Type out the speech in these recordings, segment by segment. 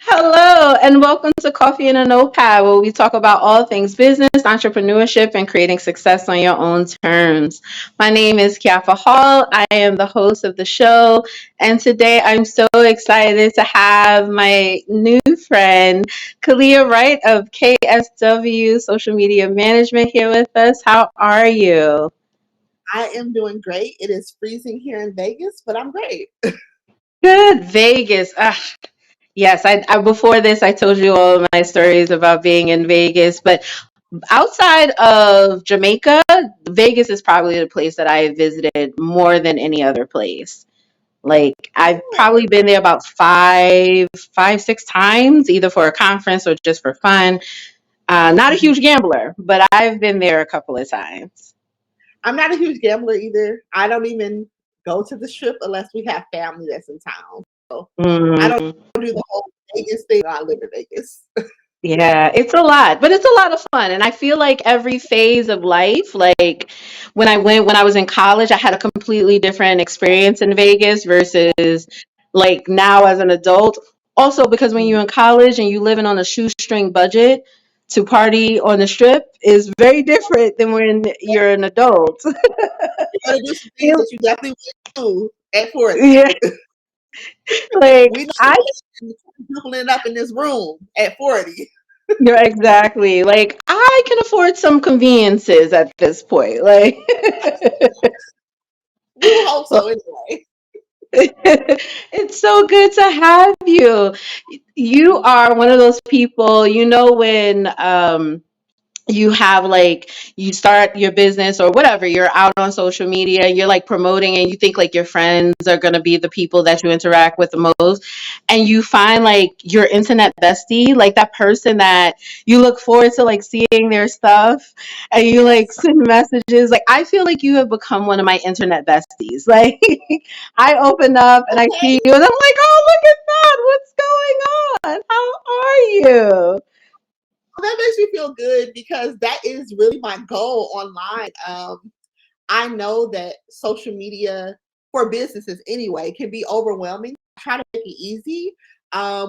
Hello, and welcome to Coffee and a Notepad, where we talk about all things business, entrepreneurship, and creating success on your own terms. My name is Kiafa Hall. I am the host of the show, and today I'm so excited to have my new friend, Kalia Wright of KSW Social Media Management here with us. How are you? I am doing great. It is freezing here in Vegas, but I'm great. Good, Vegas. Yes, I before this I told you all my stories about being in Vegas, but outside of Jamaica, Vegas is probably the place that I have visited more than any other place. Like I've Oh, probably been there about five, 6 times, either for a conference or just for fun. Not a mhm. huge gambler, but I've been there a couple of times. I'm not a huge gambler either. I don't even go to the strip unless we have family that's in town. So I don't Mm. do the whole Vegas thing. I live in Vegas. Yeah, it's a lot, but it's a lot of fun. And I feel like every phase of life, like when I was in college, I had a completely different experience in Vegas versus like now as an adult. Also, because when you're in college and you living on a shoestring budget, to party on the strip is very different than when you're an adult. You got to do some things that you definitely would do at 40. Yeah, like We know I doubling up in this room at 40. you're exactly like I can afford some conveniences at this point. Like We will hope so anyway. it's so good to have you. You are one of those people, when you have like you start your business or whatever, you're out on social media, you're like promoting and you think like your friends are going to be the people that you interact with the most, and you find like your internet bestie, like that person that you look forward to like seeing their stuff, and you like Yes. send messages. Like I feel like you have become one of my internet besties. Like I open up and I see Okay. you and I'm like, oh, look at that, what's going on, how are you? Well, that makes me feel good because that is really my goal online. I know that social media for businesses anyway can be overwhelming. I try to make it easy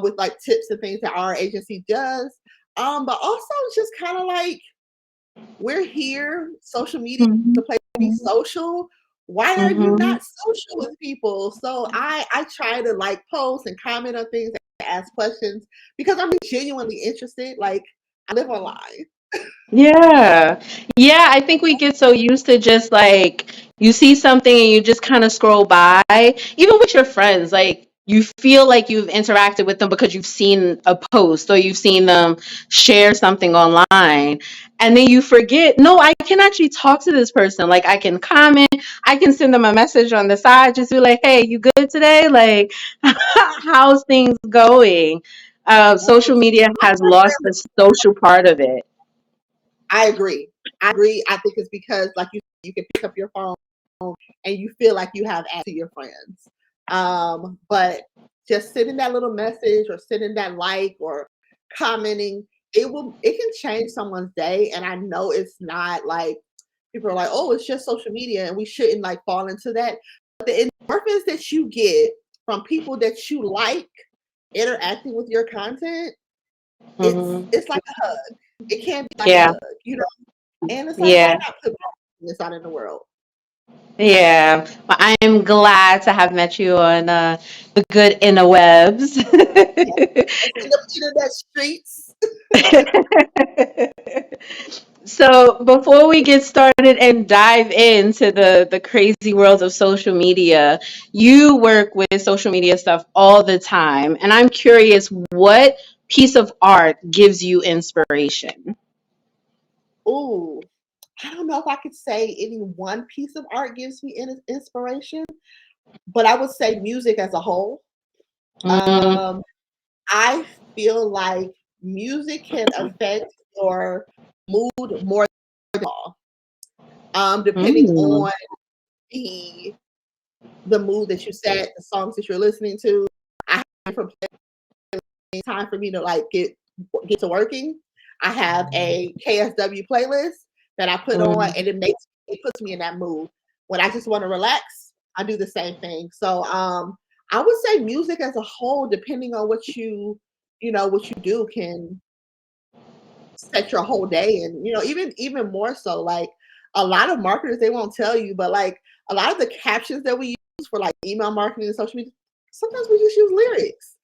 with like tips and things that our agency does. But also it's just kind of like we're here. Social media is a place to be social. Why are you Hmm. not social with people? So I try to like post and comment on things and ask questions because I'm genuinely interested. Like I live online. Yeah. Yeah, I think we get so used to just like you see something and you just kind of scroll by, even with your friends, like you feel like you've interacted with them because you've seen a post or you've seen them share something online. And then you forget, no, I can actually talk to this person. Like I can comment, I can send them a message on the side, just be like, hey, you good today? Like, how's things going? Social media has lost the social part of it. I agree. I agree. I think it's because, like you can pick up your phone and you feel like you have access to your friends. But just sending that little message or sending that like or commenting, it can change someone's day. And I know it's not like people are like, oh, it's just social media, and we shouldn't like fall into that. But the endorphins that you get from people that you like interacting with your content, Hmm. it's like a hug. It can be like a Yeah, hug, you know. And it's like, why yeah, not put this out in the world? yeah. Well, I am glad to have met you on the good interwebs. Yeah. It's in the internet streets. So before we get started and dive into the crazy world of social media, you work with social media stuff all the time, and I'm curious, what piece of art gives you inspiration? Ooh, I don't know if I could say any one piece of art gives me inspiration, but I would say music as a whole. Mm, Um, I feel like music can affect your mood more than all, depending mm, on the the mood that you set, the songs that you're listening to. I have different time for me to like get to working. I have a KSW playlist that I put on, mm. and it puts me in that mood. When I just want to relax, I do the same thing. So I would say music as a whole, depending on what you do, can set your whole day. And even more so, like, a lot of marketers, they won't tell you, but like a lot of the captions that we use for like email marketing and social media, sometimes we just use lyrics.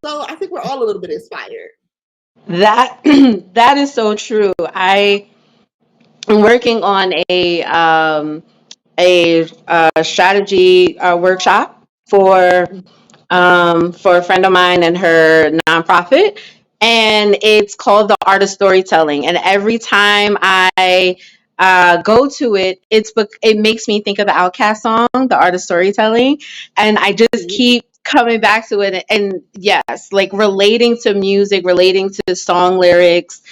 So I think we're all a little bit inspired. That that is so true. I am working on a strategy workshop for a friend of mine and her nonprofit, and it's called the Art of Storytelling. And every time I go to it, it makes me think of the Outcast song, "The Art of Storytelling," and I just Mhm. keep coming back to it. And yes, like relating to music, relating to song lyrics.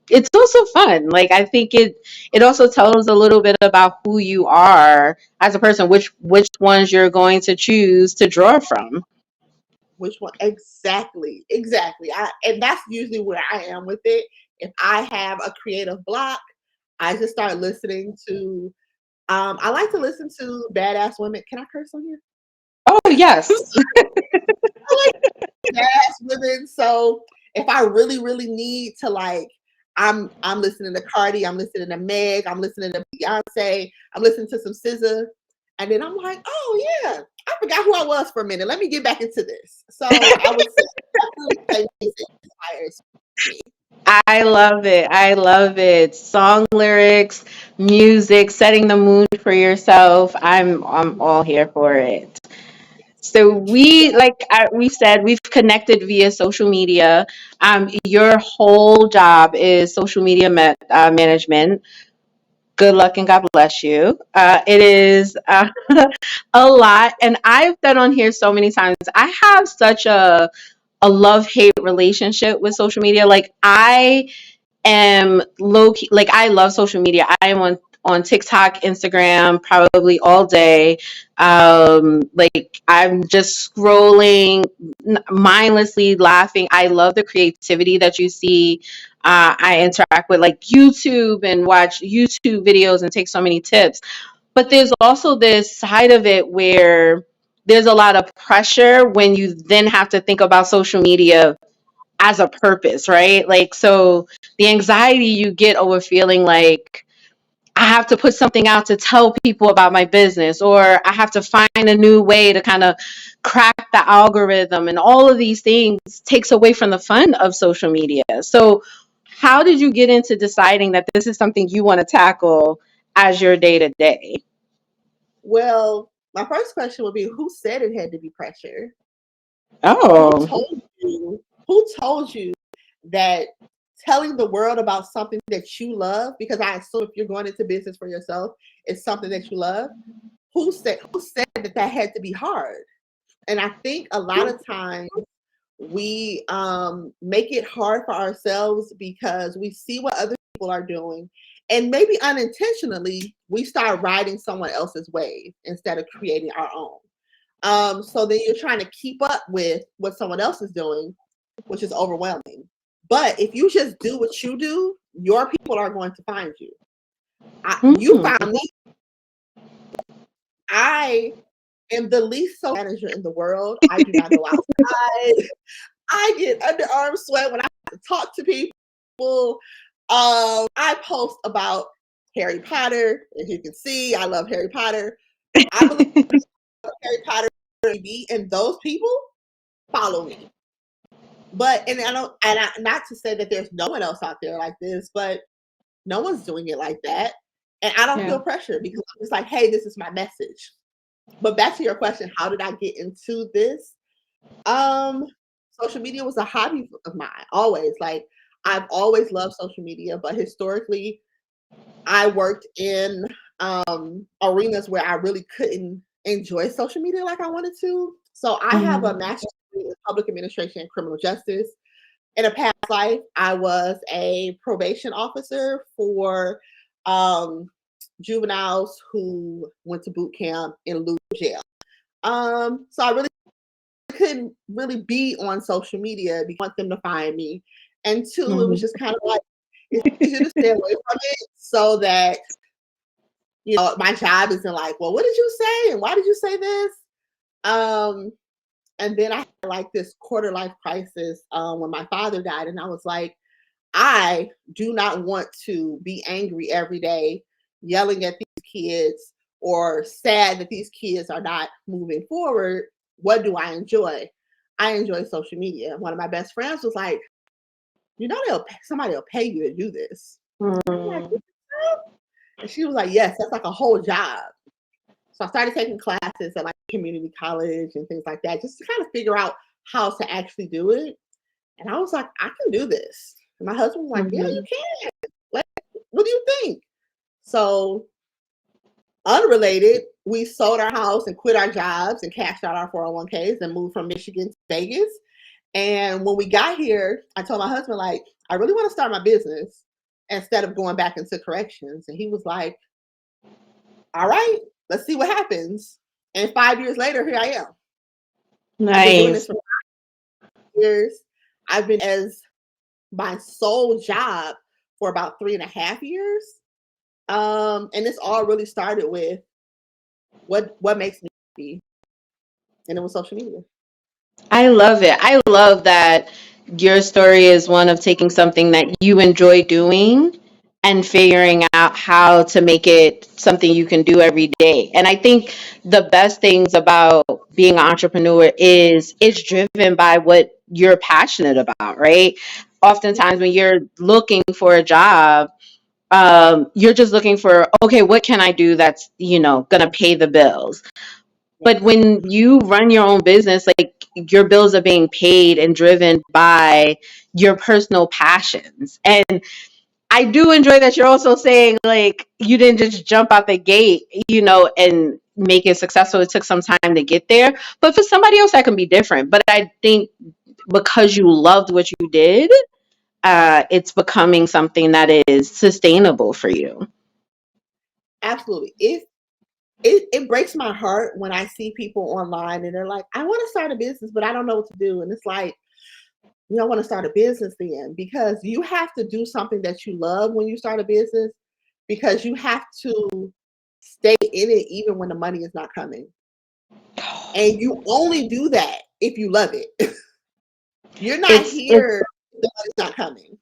It's also fun. Like I think it also tells a little bit about who you are as a person, which ones you're going to choose to draw from. Which one? Exactly. Exactly. And that's usually where I am with it. If I have a creative block, I just start listening to I like to listen to badass women. Can I curse on here? Oh yes. I like badass women. So if I really, really need to, like, I'm listening to Cardi, I'm listening to Meg, I'm listening to Beyonce, I'm listening to some SZA, and then I'm like, oh yeah, I forgot who I was for a minute. Let me get back into this. So I would say definitely play music inspires me. I love it. I love it. Song lyrics, music, setting the mood for yourself. I'm all here for it. So we've said, we've connected via social media. Your whole job is social media management. Good luck and God bless you. It is a lot, and I've been on here so many times. I have such a love hate relationship with social media. Like I am low key, like I love social media. I am on TikTok, Instagram, probably all day. Like I'm just scrolling mindlessly, laughing. I love the creativity that you see. I interact with like YouTube and watch YouTube videos and take so many tips. But there's also this side of it where there's a lot of pressure when you then have to think about social media as a purpose, right? Like, so the anxiety you get over feeling like I have to put something out to tell people about my business, or I have to find a new way to kind of crack the algorithm, and all of these things takes away from the fun of social media. So, how did you get into deciding that this is something you want to tackle as your day to day? Well, my first question would be, who said it had to be pressure? Who Oh, told who told you that telling the world about something that you love, because I assume if you're going into business for yourself, it's something that you love. Who said that that had to be hard? And I think a lot of times we make it hard for ourselves because we see what other people are doing, and maybe unintentionally we start riding someone else's wave instead of creating our own. So then you're trying to keep up with what someone else is doing, which is overwhelming. But if you just do what you do, your people are going to find you. You hmm. found me. I am the least social manager in the world. I do not go outside. I get underarm sweat when I have to talk to people. I post about Harry Potter. As you can see, I love Harry Potter. I believe Harry Potter, and those people follow me. But and I don't, not to say that there's no one else out there like this, but no one's doing it like that. And I don't Yeah. feel pressure because I'm just like, hey, this is my message. But back to your question, how did I get into this? Um, Social media was a hobby of mine, always. Like, I've always loved social media, but historically, I worked in arenas where I really couldn't enjoy social media like I wanted to. So I have a Mhm. master's degree in public administration and criminal justice. In a past life, I was a probation officer for um, juveniles who went to boot camp in lieu of jail. So I really couldn't really be on social media because I want them to find me. And two, it was Mhm. just kind of like it's easier to stay away from it so that my job isn't like, well, what did you say? And why did you say this? Um, and then I had like this quarter life crisis when my father died, and I was like, I do not want to be angry every day, yelling at these kids, or sad that these kids are not moving forward. What do I enjoy? I enjoy social media. One of my best friends was like, you know, somebody will pay you to do this. I'm like, Mm. and she was like, yes, that's like a whole job. So I started taking classes at like community college and things like that, just to kind of figure out how to actually do it. And I was like, I can do this. And my husband was like, yeah, you Mhm. can. Like, what do you think? So, unrelated, we sold our house and quit our jobs and cashed out our 401ks and moved from Michigan to Vegas. And when we got here, I told my husband, like, I really want to start my business instead of going back into corrections. And he was like, all right, let's see what happens. And 5 years later, here I am. I've been doing this Nice. for 5 years. I've been as my sole job for about 3.5 years. And this all really started with what makes me happy, and it was social media. I love it. I love that your story is one of taking something that you enjoy doing and figuring out how to make it something you can do every day. And I think the best things about being an entrepreneur is it's driven by what you're passionate about, right? Oftentimes when you're looking for a job, you're just looking for, okay, what can I do that's, gonna pay the bills? But Yeah, when you run your own business, like your bills are being paid and driven by your personal passions. And I do enjoy that you're also saying like you didn't just jump out the gate, and make it successful. It took some time to get there. But for somebody else that can be different. But I think because you loved what you did, it's becoming something that is sustainable for you. absolutely. It breaks my heart when I see people online and they're like, I want to start a business, but I don't know what to do. And it's like, you don't want to start a business then, because you have to do something that you love when you start a business, because you have to stay in it even when the money is not coming. And you only do that if you love it. You're not It's here if the money's not coming.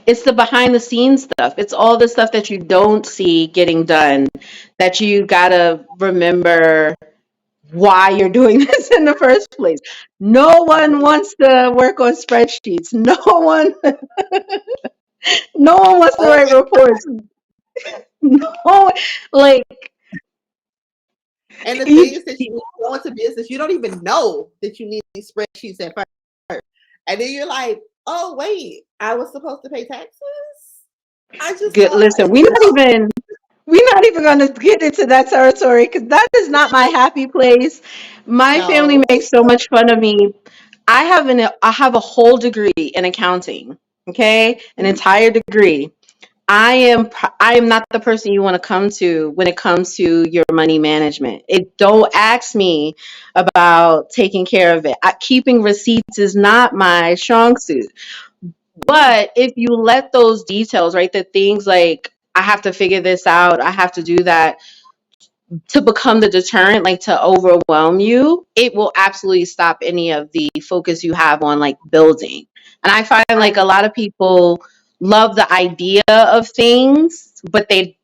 It's the behind the scenes stuff. It's all the stuff that you don't see getting done that you gotta remember why you're doing this in the first place. No one wants to work on spreadsheets. No one wants to Oh, write reports. No, like and the you, thing is that you go into business, you don't even know that you need these spreadsheets at first. And then you're like, oh, wait, I was supposed to pay taxes? I just good. thought, Listen, we're not even going to get into that territory because that is not my happy place. My family no. makes so much fun of me. I have a whole degree in accounting. Okay, an Mhm. entire degree. I am not the person you want to come to when it comes to your money management. Don't ask me about taking care of it. Keeping receipts is not my strong suit. Mm, But if you let those details, right, the things like I have to figure this out, I have to do that, to become the deterrent, like to overwhelm you, it will absolutely stop any of the focus you have on like building. And I find I like a lot of people love the idea of things, but they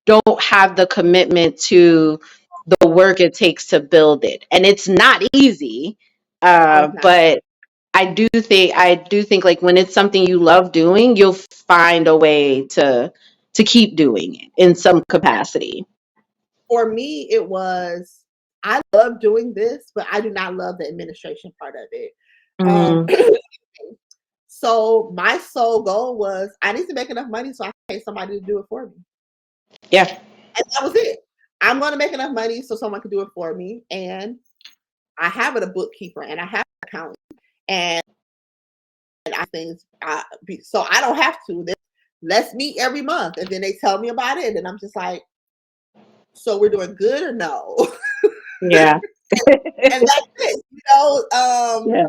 don't have the commitment to the work it takes to build it. And it's not easy. know it's not. But I do think like when it's something you love doing, you'll find a way to keep doing it in some capacity. For me, it was, I love doing this, but I do not love the administration part of it. Um, Mm, so my sole goal was I need to make enough money so I can pay somebody to do it for me. yeah. And that was it. I'm going to make enough money so someone can do it for me. And I have a bookkeeper and I have an accountant and I things so I don't have to. Let's meet every month, and then they tell me about it, and I'm just like, so we're doing good or no? Yeah. And that's it. Yeah.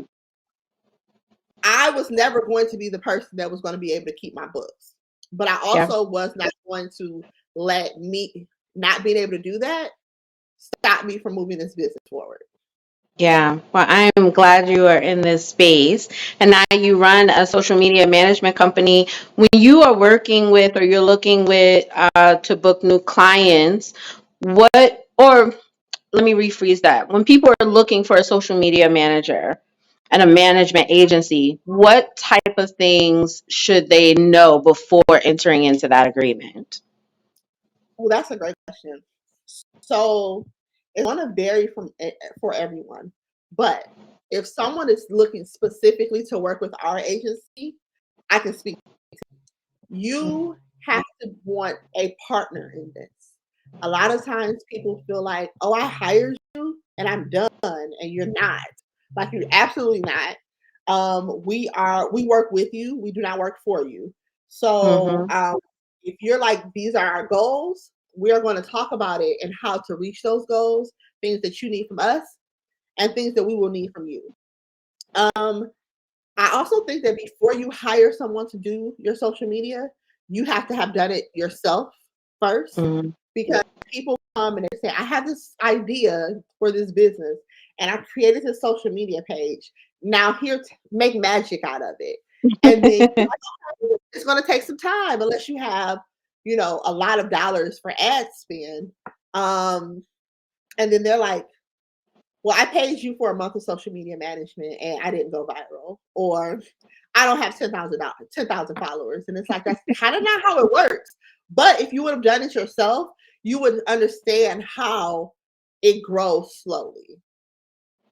I was never going to be the person that was going to be able to keep my books, but I Yeah. also was not going to let me not being able to do that stop me from moving this business forward. Yeah, well, I am glad you are in this space and now you run a social media management company. When you are working with or you're looking with to book new clients, what or let me rephrase that. When people are looking for a social media manager and a management agency, what type of things should they know before entering into that agreement? Well, that's a great question. So it's going to vary for everyone. But if someone is looking specifically to work with our agency, I can speak. You have to want a partner in this. A lot of times people feel like, oh, I hired you and I'm done, and you're not. Like you're absolutely not. We work with you. We do not work for you. So Mm-hmm. if you're like, these are our goals, we are going to talk about it and how to reach those goals, things that you need from us, and things that we will need from you. Um, I also think that before you hire someone to do your social media, you have to have done it yourself first, Mm-hmm. because people come and they say, I have this idea for this business and I've created this social media page. Now here, make magic out of it. And then it's going to take some time unless you have, a lot of dollars for ad spend. Um, and then they're like, well, I paid you for a month of social media management and I didn't go viral, or I don't have 10,000 followers. And it's like, that's kind of not how it works. But if you would have done it yourself, you would understand how it grows slowly.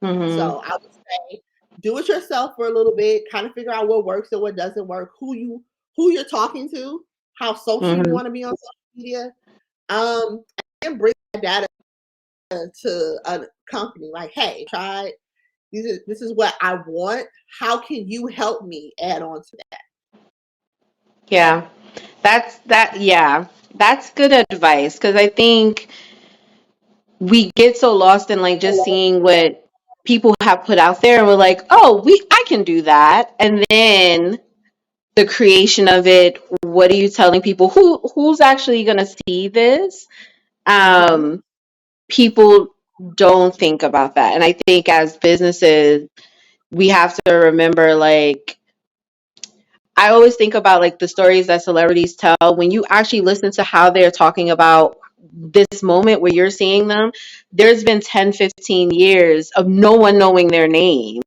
Mm-hmm. So I would say do it yourself for a little bit, kind of figure out what works and what doesn't work, who you're talking to, how social you Mm-hmm. want to be on social media. And bring that data to a company like, hey, try this is what I want. How can you help me add on to that? Yeah. Yeah. That's good advice because I think we get so lost in like just seeing what people have put out there and we're like, "Oh, I can do that." And then the creation of it, what are you telling people who's actually going to see this? Mm-hmm. Um People don't think about that. And I think as businesses, we have to remember like I always think about like the stories that celebrities tell when you actually listen to how they're talking about this moment where you're seeing them. There's been 10, 15 years of no one knowing their name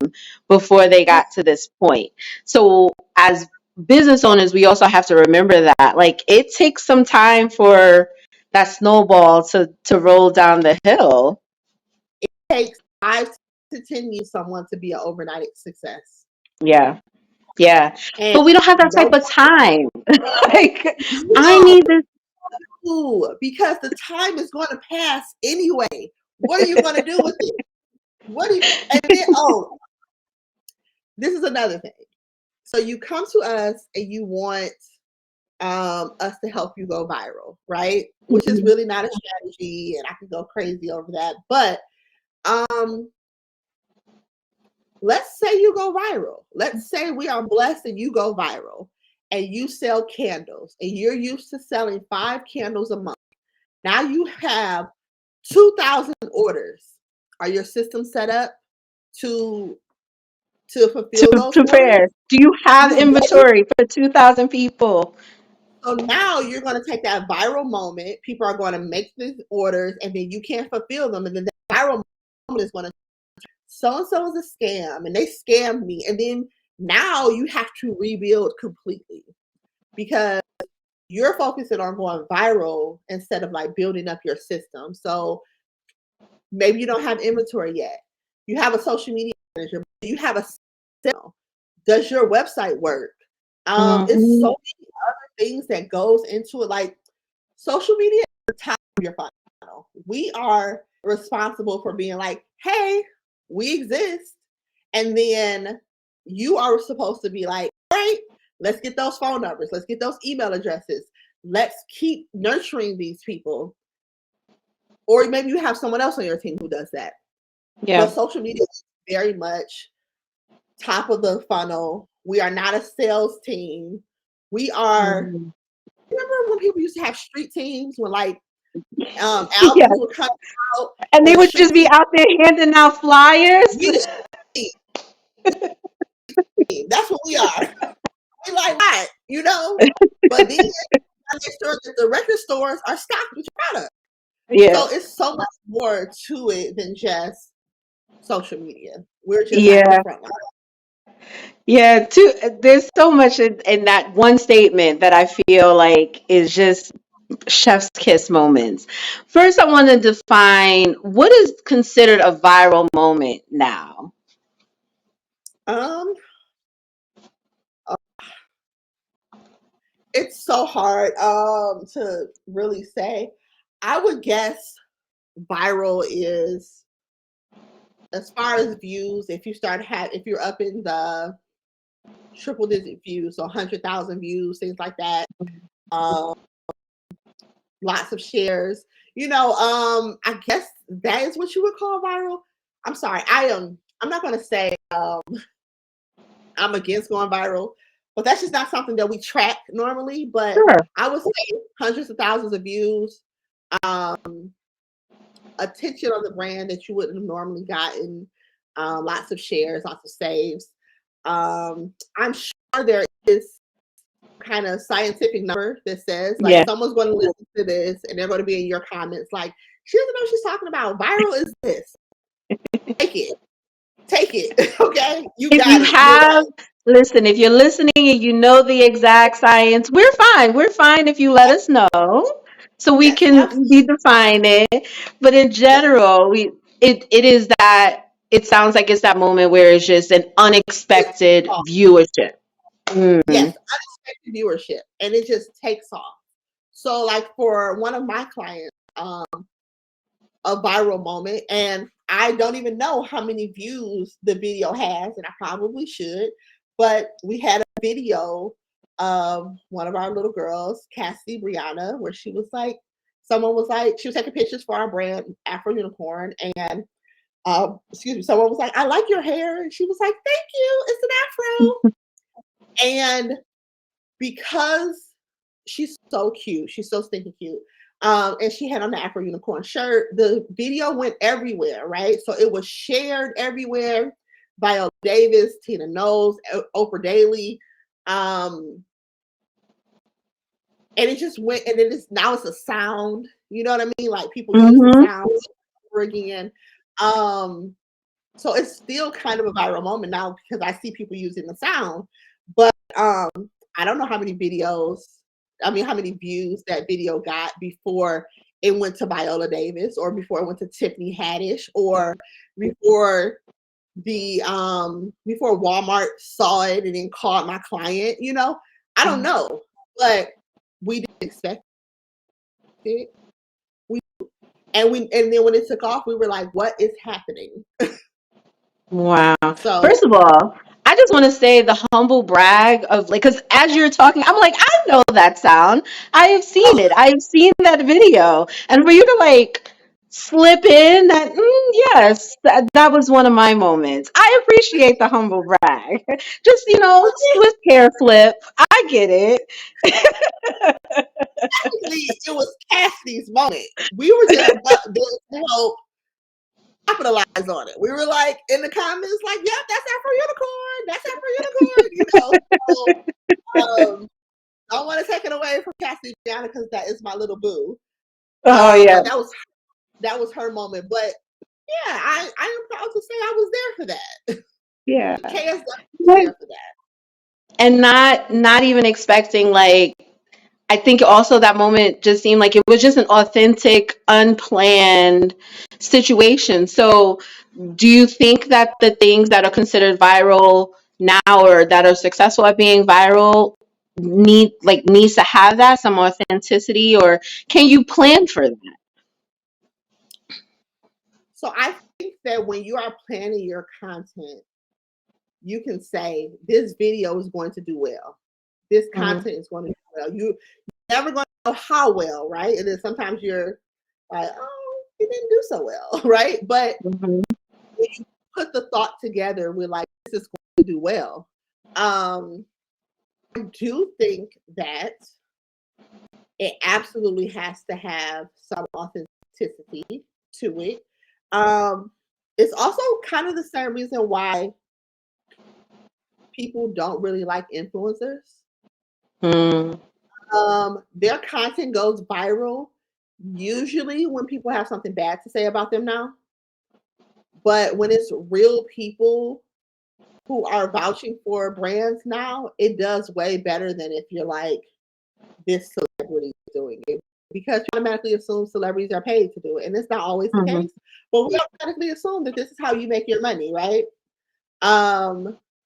before they Yeah, got to this point. So as business owners, we also have to remember that like it takes some time for that snowball to roll down the hill. it takes 5 to 10 years someone to be an overnight success, Yeah. Yeah. and But we don't have that no type of time. Like I no, need this. because the time is going to pass anyway. What are you going to do with it? What do you? And then this is another thing. So you come to us and you want us to help you go viral, right? Which is Mhm. really not a strategy, and I can go crazy over that. But um, let's say you go viral. Let's say we are blessed and you go viral and you sell candles and you're used to selling 5 candles a month. Now you have 2,000 orders. Are your systems set up to fulfill To those orders? prepare. Do you have You ready? inventory for 2,000 people? So now you're going to take that viral moment. People are going to make these orders, and then you can't fulfill them, and then that viral moment is going to so and so is a scam, and they scammed me, and then now you have to rebuild completely because you're focusing on going viral instead of like building up your system. So maybe you don't have inventory yet. You have a social media manager. You have a sale. Does your website work? It's so Mhm. many other things that goes into it. Like social media is the top of your funnel. We are responsible for being like, hey, we exist. And then you are supposed to be like, all right, let's get those phone numbers. Let's get those email addresses. Let's keep nurturing these people. Or maybe you have someone else on your team who does that. But Yeah. social media is very much top of the funnel. We are not a sales team. We are, Mhm. remember when people used to have street teams when like Yeah. Albums were coming out And they or would just be streaming. out there handing out flyers. We the stream. That's what we are. We like that, you know. But then I make sure that the record stores are stocked with your product. Yeah. So it's so much more to it than just social media. We're just like the Yeah. front line. Yeah. There's so much in that one statement that I feel like is just chef's kiss moments. First, I want to define what is considered a viral moment now. Um, it's so hard to really say. I would guess viral is, as far as views, if you're up in the triple digit views, so 100,000 views, things like that. Um, Lots of shares. I guess that is what you would call viral. I'm sorry, I am. I'm not going to say I'm against going viral, but that's just not something that we track normally. But Sure. I would say hundreds of thousands of views, um, attention on the brand that you wouldn't have normally gotten, lots of shares, lots of saves. I'm sure there is kind of scientific number that says like Yeah. someone's going to listen to this and they're going to be in your comments like she doesn't know what she's talking about. Viral is this. Take it. Take it. Okay, you If got you it. You're have, right. listen, if you're listening and you know the exact science, we're fine. We're fine if you let us know so we Yes, can absolutely. redefine it. But in Yes, general, it is that it sounds like it's that moment where it's just an it takes unexpected off. viewership. Mm-hmm. Yes, unexpected viewership, and it just takes off. So, like for one of my clients, a viral moment, and I don't even know how many views the video has, and I probably should. But we had a video of one of our little girls, Cassie Brianna, where someone was like, she was taking pictures for our brand, Afro Unicorn, and excuse me, someone was like, "I like your hair," and she was like, "Thank you, it's an afro." And because she's so cute, she's so stinking cute. And she had on the Afro Unicorn shirt. The video went everywhere, right? So it was shared everywhere. Viola Davis, Tina Knowles, Oprah Daily. Um, and it just went, and now it's a sound. You know what I mean? Like people use the Mm-hmm. sound over again. Um, so it's still kind of a viral moment now because I see people using the sound. But I don't know how many how many views that video got before it went to Viola Davis or before it went to Tiffany Haddish or before before Walmart saw it and then called my client, I don't know. But we didn't expect it. We and then when it took off, we were like, what is happening? Wow. So First of all, I just want to say the humble brag of like, because as you're talking, I'm like, I know that sound. I have seen oh, it. I have seen that video. And for you to like slip in that, yes, that was one of my moments. I appreciate the humble brag. Just, swift hair flip. I get it. technically it was Cassidy's moment. We were just there to help capitalize on it. We were like in the comments, like, "Yep, that's Afro Unicorn. That's Afro Unicorn." So don't want to take it away from Cassidy Gianna because that is my little boo. Oh, yeah. But that was her moment. But yeah, I am proud to say I was there for that. Yeah. KSW was there for that. And not even expecting like I think also that moment just seemed like it was just an authentic, unplanned situation. So, do you think that the things that are considered viral now or that are successful at being viral needs to have that some authenticity, or can you plan for that? So I think that when you are planning your content, you can say this video is going to do well. This Mhm. content is going to do well. You're never going to know how well, right? And then sometimes you're like, oh, it didn't do so well, right? But Mhm. when you put the thought together, we're like, this is going to do well. I do think that it absolutely has to have some authenticity to it. Um, it's also kind of the same reason why people don't really like influencers. Mm, Their content goes viral usually when people have something bad to say about them now. But when it's real people who are vouching for brands now, it does way better than if you're like this celebrity is doing it. Because you automatically assume celebrities are paid to do it. And it's not always the mhm, case. But we automatically assume that this is how you make your money, right?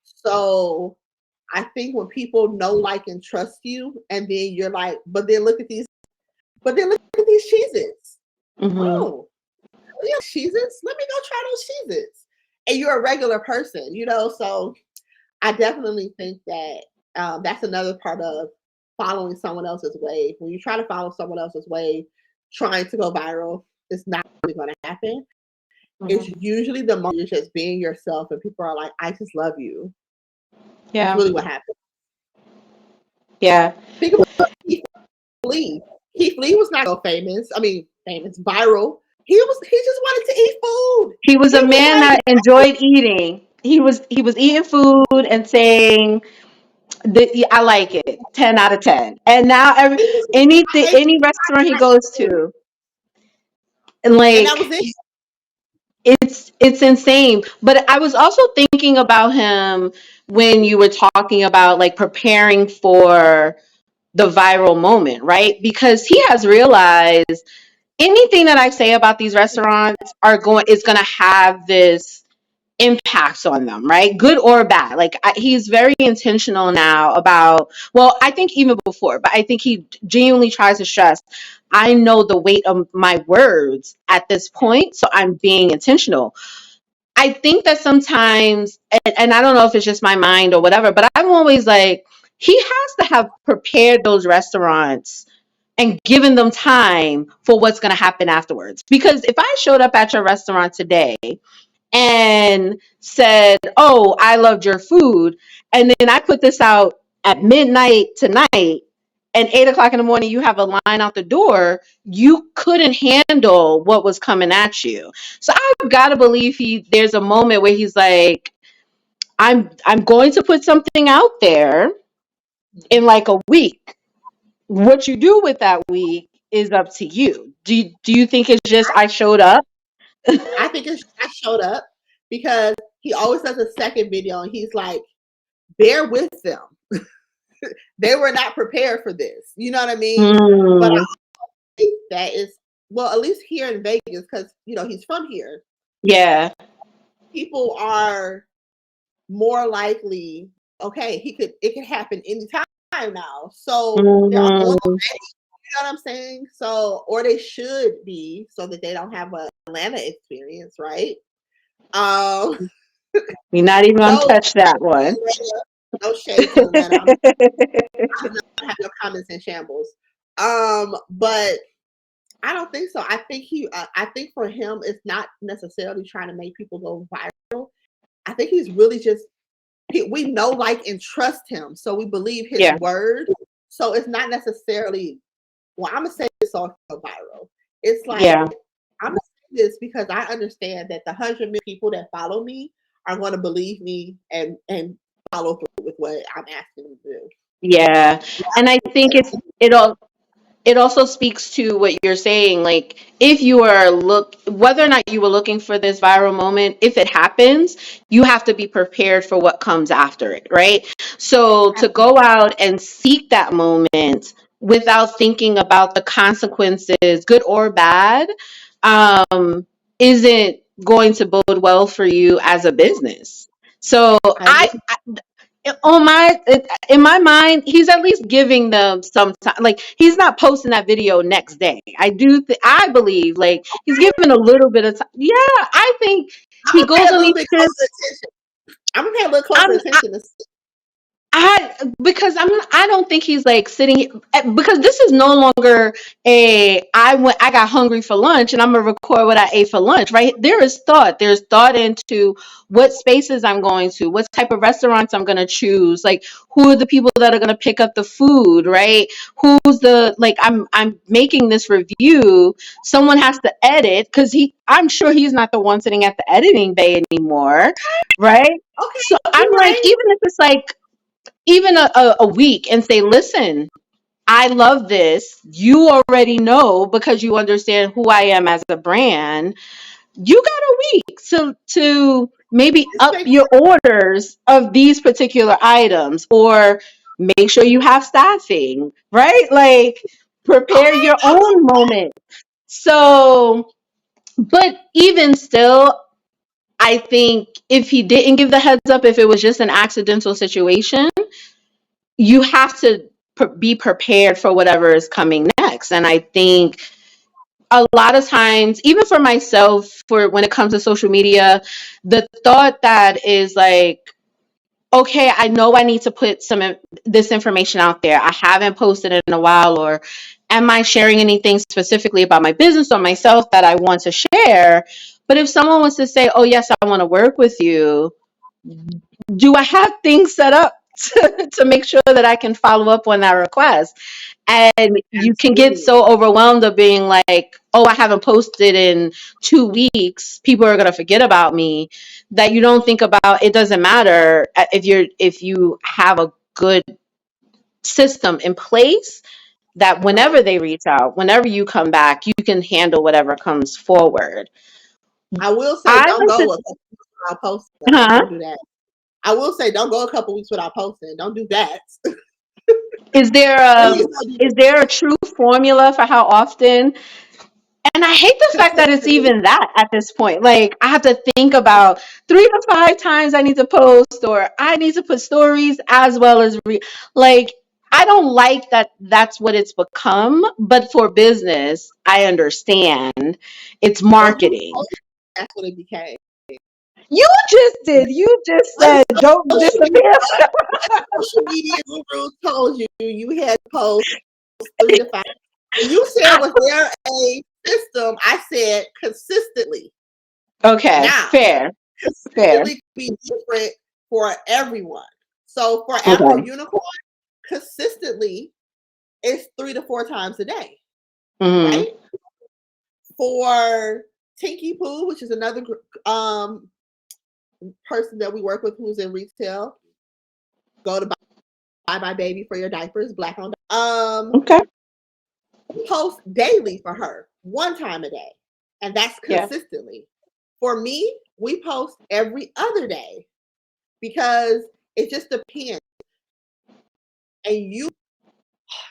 So I think when people know, like, and trust you, and then you're like, but then look at these cheeses. mhm. Oh, yeah, cheeses. Let me go try those cheeses. And you're a regular person, you know. So I definitely think that that's another part of following someone else's way. When you try to follow someone else's way, trying to go viral, it's not really going to happen. It's Mhm. usually the moment you're just being yourself, and people are like, "I just love you." That's Yeah. really what happens. Yeah. Think about Keith Lee. Keith Lee was not so famous. I mean, famous, viral. He just wanted to eat food. He was He a was man like, that enjoyed eating. He was eating food and saying I like it. 10 out of 10. And now he was anything I ate any restaurant he I eat goes food. to, and And that was like it. it's insane. But I was also thinking about him when you were talking about like preparing for the viral moment, right? Because he has realized anything that I say about these restaurants is going to have this impacts on them, right? Good or bad. Like he's very intentional now about, well, I think even before, but I think he genuinely tries to stress, I know the weight of my words at this point, so I'm being intentional. I think that sometimes, and I don't know if it's just my mind or whatever, but I'm always like, he has to have prepared those restaurants and given them time for what's going to happen afterwards. Because if I showed up at your restaurant today and said, "Oh, I loved your food," and then I put this out at midnight tonight, and 8 o'clock in the morning, you have a line out the door. You couldn't handle what was coming at you. So I've got to believe there's a moment where he's like, "I'm going to put something out there in like a week. What you do with that week is up to you." Do you think it's just I showed up? I think I showed up because he always does a second video and he's like, bear with them. They were not prepared for this. You know what I mean? But I Mm, think that is, well, at least here in Vegas, because he's from here. yeah. People are more likely, okay, it could happen anytime now. So they're on the, Mhm. you know what I'm saying? So, or they should be, so that they don't have a Atlanta experience, right? Um, We're not even gonna no, touch that one. no shade to Atlanta. I do not have your comments in shambles. But I don't think so. I think for him, it's not necessarily trying to make people go viral. I think he's really just, we know, like, and trust him, so we believe his Yeah, word. So it's not necessarily, well, I'm gonna say this all go viral. It's like, yeah, I'm gonna say this because I understand that the 100 million people that follow me are going to believe me and follow through with what I'm asking them to do. yeah. And I think it also speaks to what you're saying. Like, if you are whether or not you were looking for this viral moment, if it happens, you have to be prepared for what comes after it, right? So to go out and seek that moment without thinking about the consequences, good or bad, um, isn't going to bode well for you as a business. So I agree. in my mind, he's at least giving them some time. Like, he's not posting that video next day. I believe like he's giving a little bit of time. Yeah, I think I'm he gonna pay goes a on little these bit trips. closer attention. I'm gonna pay a little closer I'm attention to. I don't think he's like sitting, because this is no longer I got hungry for lunch and I'm gonna record what I ate for lunch, right? There's thought into what spaces I'm going to, what type of restaurants I'm gonna choose, like who are the people that are gonna pick up the food, right? Who's the like I'm making this review. Someone has to edit because I'm sure he's not the one sitting at the editing bay anymore, right? So Okay, I'm you're like, right. even if it's like even a week and say, listen, I love this. You already know because you understand who I am as a brand. You got a week to maybe This up makes your orders of these particular items, or make sure you have staffing, right? Like prepare okay. your own moment. So, but even still, I think if he didn't give the heads up, if it was just an accidental situation, you have to be prepared for whatever is coming next. And I think a lot of times, even for myself, for when it comes to social media, the thought that is like, okay, I know I need to put this information out there. I haven't posted in a while, or am I sharing anything specifically about my business or myself that I want to share? But if someone was to say, oh yes, I want to work with you, do I have things set up to make sure that I can follow up on that request? And you can get Absolutely. so overwhelmed of being like, oh, I haven't posted in 2 weeks. People are going to forget about me, that you don't think about it. Doesn't matter if you have a good system in place, that Right. whenever they reach out, whenever you come back, you can handle whatever comes forward. I will say, I don't like go to, a couple weeks without posting though. huh? Don't do that. I will say, don't go a couple weeks without posting. Don't do that. Is there Please a don't do is there a that. true formula for how often? And I hate the fact that it's Consistently. even that at this point. Like I have to think about 3 to 5 times I need to post, or I need to put stories as well as like I don't like that that's what it's become, but for business, I understand. It's Once you marketing. post, that's what it became. You just did. You just What said don't social media, disappear. what social media guru told you you had to post 3 to 5. When you said, I, was there a system? I said consistently. okay, Now, fair, fair. consistently can be different for everyone. So for Afro Okay. Unicorn, consistently it's 3 to 4 times a day, Hmm. right? For Tinky Poo, which is another person that we work with who's in retail, go to Bye Bye Baby for your diapers, black on. Okay. Post daily for her, 1 time a day, and that's Yeah. consistently. For me, we post every other day because it just depends. And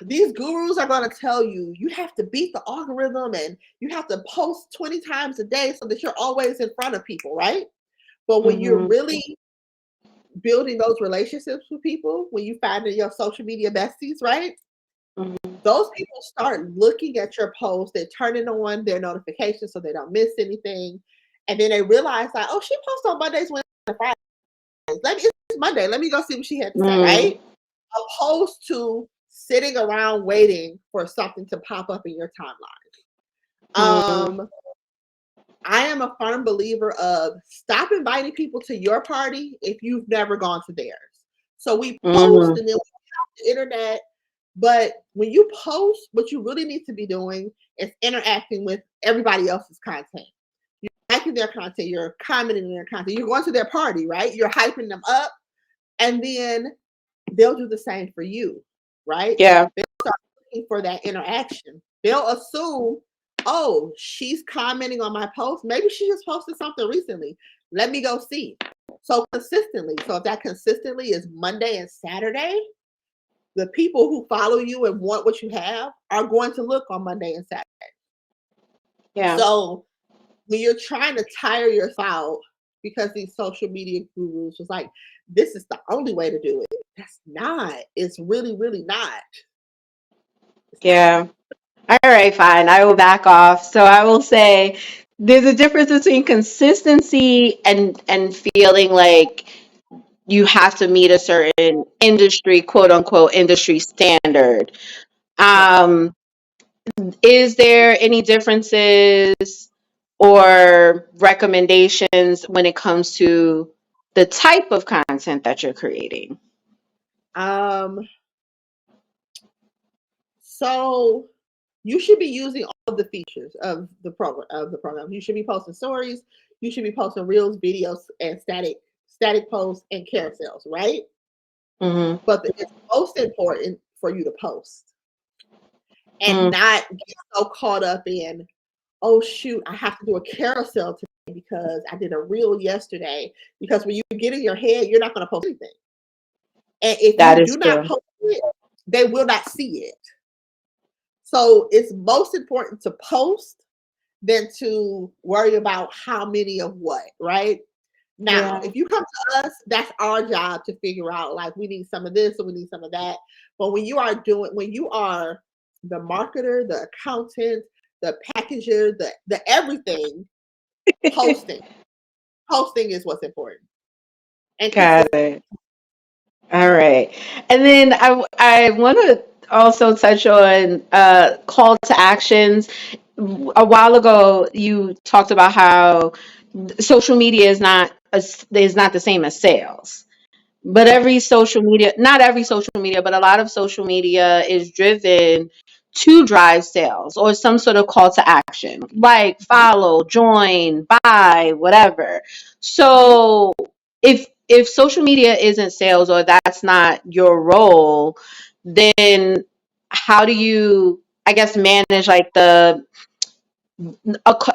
these gurus are going to tell you you have to beat the algorithm and you have to post 20 times a day so that you're always in front of people, right? But when you're Hmm. really building those relationships with people, when you find your social media besties, right? Hmm. Those people start looking at your post, they're turning on their notifications so they don't miss anything. And then they realize like, oh, she posts on Mondays, Wednesdays, and Fridays. It's Monday. Let me go see what she had to say, Mm. right? Opposed to sitting around waiting for something to pop up in your timeline. Mm. I am a firm believer of stop inviting people to your party if you've never gone to theirs. So we post Mm. and then we get off the internet. But when you post, what you really need to be doing is interacting with everybody else's content. You're liking their content, you're commenting on their content, you're going to their party, right? You're hyping them up, and then they'll do the same for you, right? Yeah. They'll start looking for that interaction. They'll assume, oh, she's commenting on my post. Maybe she just posted something recently. Let me go see. So consistently. So if that consistently is Monday and Saturday, the people who follow you and want what you have are going to look on Monday and Saturday. Yeah. So when you're trying to tire yourself out because these social media gurus was like, this is the only way to do it. That's not. It's really, really not. It's not. Yeah. All right, fine. I will back off. So I will say there's a difference between consistency and feeling like you have to meet a certain industry, quote unquote, industry standard. Yes. Um, is there any differences or recommendations when it comes to the type of content that you're creating? Um, so you should be using all of the features of the program. You should be posting stories, you should be posting reels, videos, and static posts and carousels, right? Mm-hmm. But it's most important for you to post and Mm, not get so caught up in, oh shoot, I have to do a carousel today because I did a reel yesterday. Because when you get in your head, you're not going to post anything. And if that you is do not true. post it, they will not see it. So it's most important to post than to worry about how many of what, right? Now, Yeah. if you come to us, that's our job to figure out like we need some of this or we need some of that. But when you are the marketer, the accountant, the packager, the everything, posting. Posting is what's important. And Got consistent. it. All right. And then I want to also touch on call to actions. A while ago, you talked about how social media is not the same as sales. But Right. every social media, not every social media, but a lot of social media is driven to drive sales or some sort of call to action, like Mhm. follow, join, buy, whatever. Mhm. So if social media isn't sales or that's not your role, then how do you, I guess, manage like the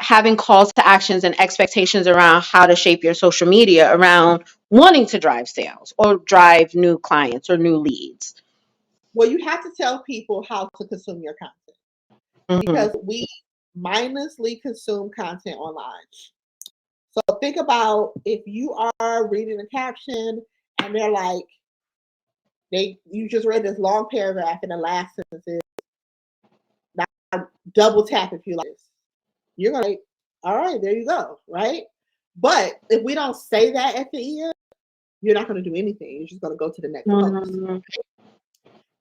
having calls to actions and expectations around how to shape your social media around wanting to drive sales or drive new clients or new leads? Well, you have to tell people how to consume your content Hmm. because we mindlessly consume content online. So think about if you are reading a caption and they're like, you just read this long paragraph and the last sentence is now double tap if you like this. You're gonna like, all right, there you go, right? But if we don't say that at the end, you're not gonna do anything. You're just gonna go to the next post. Hmm.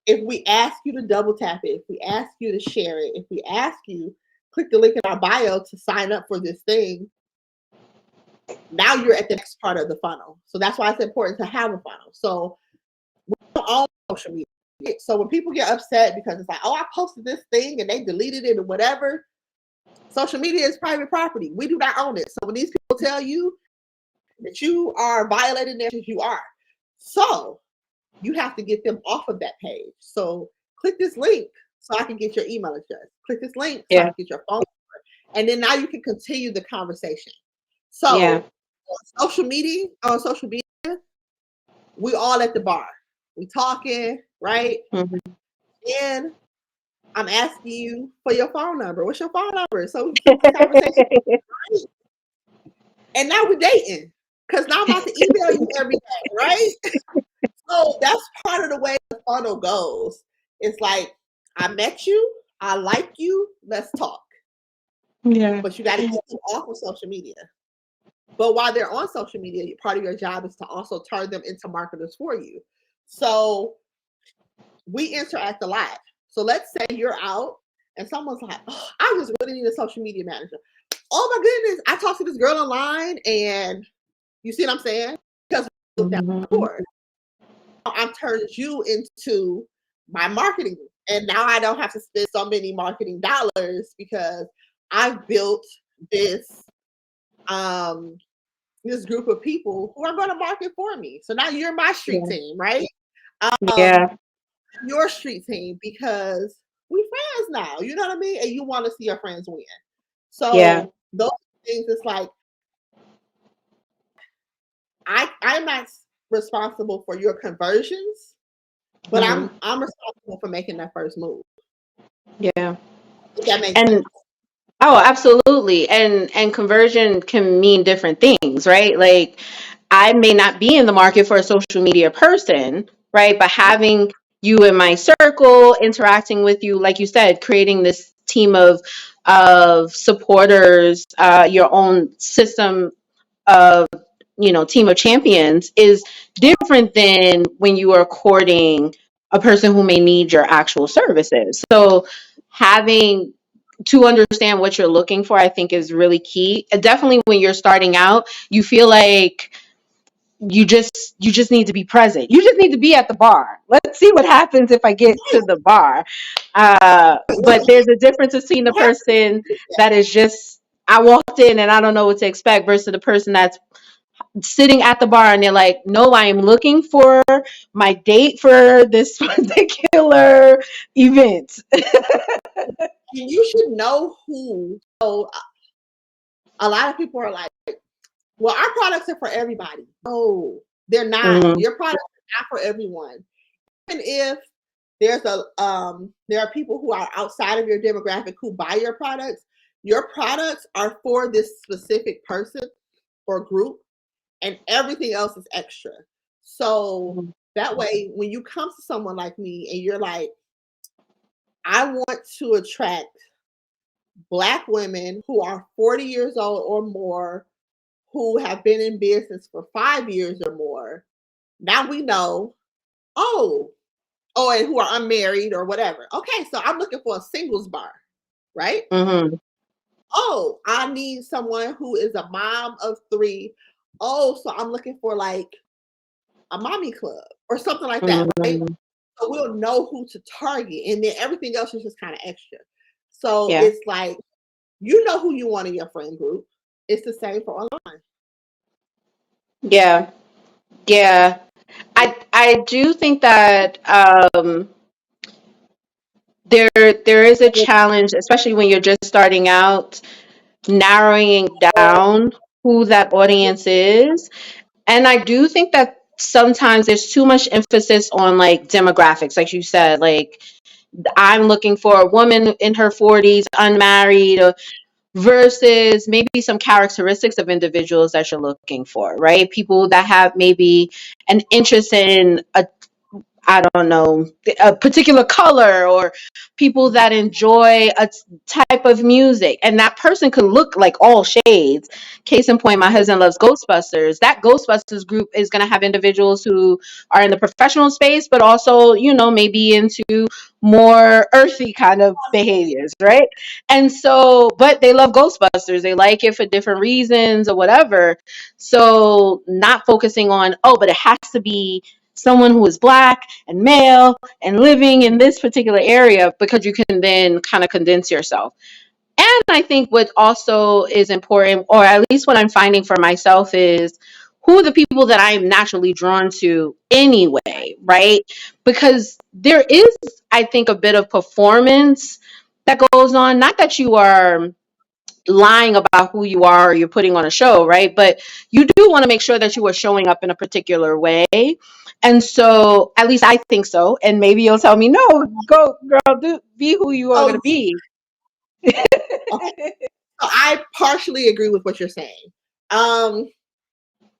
If we ask you to double tap it, if we ask you to share it, if we ask you click the link in our bio to sign up for this thing, now you're at the next part of the funnel. So that's why it's important to have a funnel. So on social media. So when people get upset because it's like, oh, I posted this thing and they deleted it or whatever, social media is private property. We do not own it. So when these people tell you that you are violating their, you are. So you have to get them off of that page. So click this link so I can get your email address. Click this link so I Yeah. can get your phone number. And then now you can continue the conversation. Yeah. So on social media, we all at the bar. We talking, right? Hmm. And I'm asking you for your phone number. What's your phone number? So we can keep this conversation. Right? And now we're dating. Because now I'm about to email you every day, right? So that's part of the way the funnel goes. It's like, I met you, I like you, let's talk. Yeah. But you got to get them off of social media. But while they're on social media, part of your job is to also turn them into marketers for you. So we interact a lot. So let's say you're out and someone's like, oh, I just really need a social media manager. Oh my goodness, I talked to this girl online and you see what I'm saying? Because we look that Hmm. board. I've turned you into my marketing. And now I don't have to spend so many marketing dollars because I've built this um this group of people who are going to market for me. So now you're my street Yeah. team, right? Um, Yeah. your street team because we friends now. You know what I mean? And you want to see your friends win. Yeah. So those things, it's like I'm not responsible for your conversions, but Hmm. I'm responsible for making that first move. Yeah. If that makes sense. And oh, absolutely. And conversion can mean different things, right? Like I may not be in the market for a social media person, right? But having you in my circle, interacting with you, like you said, creating this team of supporters, your own system of team of champions is different than when you are courting a person who may need your actual services. So having to understand what you're looking for, I think, is really key. Definitely when you're starting out, you feel like you just need to be present. You just need to be at the bar. Let's see what happens if I get to the bar. But there's a difference between the person that is just, I walked in and I don't know what to expect, versus the person that's sitting at the bar and they're like, no, I am looking for my date for this particular event. And you should know who. So a lot of people are like, well, our products are for everybody. No, they're not. Mm-hmm. Your products are not for everyone. Even if there are people who are outside of your demographic who buy your products are for this specific person or group, and everything else is extra. So that way, when you come to someone like me and you're like, I want to attract Black women who are 40 years old or more, who have been in business for 5 years or more. Now we know, oh, and who are unmarried or whatever. Okay, so I'm looking for a singles bar, right? Mm-hmm. Oh, I need someone who is a mom of 3. Oh, so I'm looking for like a mommy club or something like that, right? Mm-hmm. So we'll know who to target, and then everything else is just kind of extra. So Yeah. it's like, you know who you want in your friend group. It's the same for online. Yeah. Yeah. I do think that there is a challenge, especially when you're just starting out, narrowing down who that audience is. And I do think that sometimes there's too much emphasis on like demographics, like you said, like I'm looking for a woman in her 40s, unmarried, versus maybe some characteristics of individuals that you're looking for, right? People that have maybe an interest in a, I don't know, a particular color, or people that enjoy a type of music. And that person could look like all shades. Case in point, my husband loves Ghostbusters. That Ghostbusters group is going to have individuals who are in the professional space, but also, maybe into more earthy kind of behaviors, right? And so, but they love Ghostbusters. They like it for different reasons or whatever. So, not focusing on, oh, but it has to be someone who is Black and male and living in this particular area, because you can then kind of condense yourself. And I think what also is important, or at least what I'm finding for myself, is who are the people that I am naturally drawn to anyway, right? Because there is, I think, a bit of performance that goes on. Not that you are lying about who you are or you're putting on a show, right? But you do want to make sure that you are showing up in a particular way. And so, at least I think so. And maybe you'll tell me, no, go, girl, be who you are going Oh, to be. okay. So I partially agree with what you're saying. Um,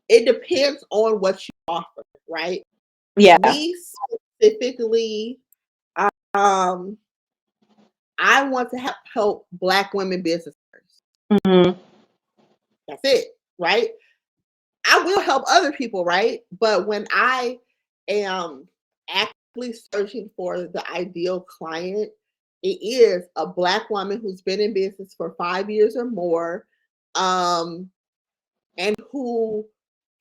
it depends on what you offer, right? Yeah. Me specifically, um, I want to help Black women business owners. Mm-hmm. That's it, right? I will help other people, right? But when I am actively searching for the ideal client, it is a Black woman who's been in business for 5 years or more, um, and who